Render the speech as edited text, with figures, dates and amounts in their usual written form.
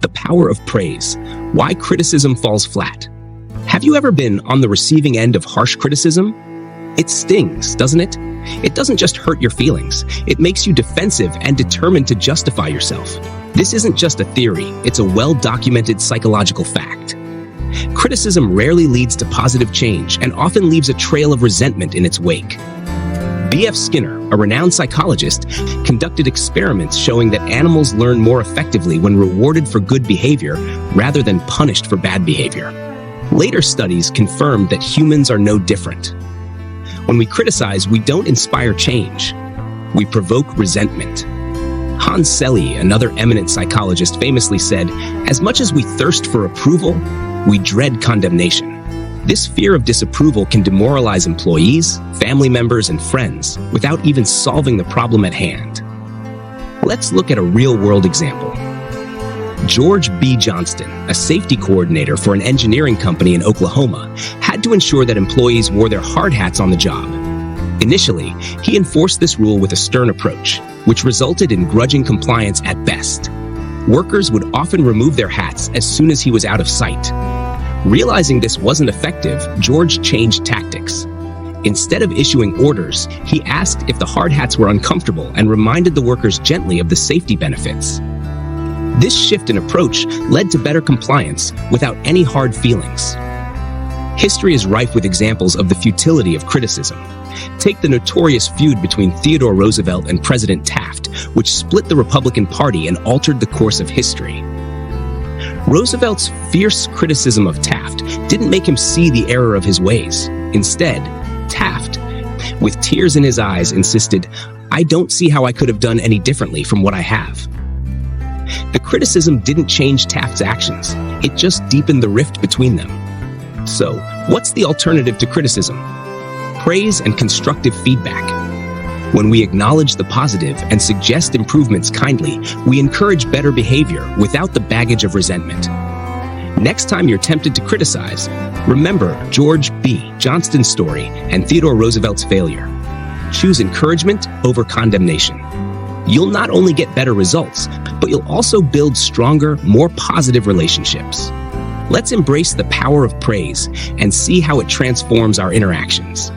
The power of praise. Why criticism falls flat. Have you ever been on the receiving end of harsh criticism? It stings, doesn't it? It doesn't just hurt your feelings. It makes you defensive and determined to justify yourself. This isn't just a theory, it's a well-documented psychological fact. Criticism rarely leads to positive change and often leaves a trail of resentment in its wake. B.F. Skinner, a renowned psychologist, conducted experiments showing that animals learn more effectively when rewarded for good behavior rather than punished for bad behavior. Later studies confirmed that humans are no different. When we criticize, we don't inspire change. We provoke resentment. Hans Selye, another eminent psychologist, famously said, "As much as we thirst for approval, we dread condemnation." This fear of disapproval can demoralize employees, family members, and friends without even solving the problem at hand. Let's look at a real-world example. George B. Johnston, a safety coordinator for an engineering company in Oklahoma, had to ensure that employees wore their hard hats on the job. Initially, he enforced this rule with a stern approach, which resulted in grudging compliance at best. Workers would often remove their hats as soon as he was out of sight. Realizing this wasn't effective, George changed tactics. Instead of issuing orders, he asked if the hard hats were uncomfortable and reminded the workers gently of the safety benefits. This shift in approach led to better compliance without any hard feelings. History is rife with examples of the futility of criticism. Take the notorious feud between Theodore Roosevelt and President Taft, which split the Republican Party and altered the course of history. Roosevelt's fierce criticism of Taft didn't make him see the error of his ways. Instead, Taft, with tears in his eyes, insisted, "I don't see how I could have done any differently from what I have." The criticism didn't change Taft's actions. It just deepened the rift between them. So, what's the alternative to criticism? Praise and constructive feedback. When we acknowledge the positive and suggest improvements kindly, we encourage better behavior without the baggage of resentment. Next time you're tempted to criticize, remember George B. Johnston's story and Theodore Roosevelt's failure. Choose encouragement over condemnation. You'll not only get better results, but you'll also build stronger, more positive relationships. Let's embrace the power of praise and see how it transforms our interactions.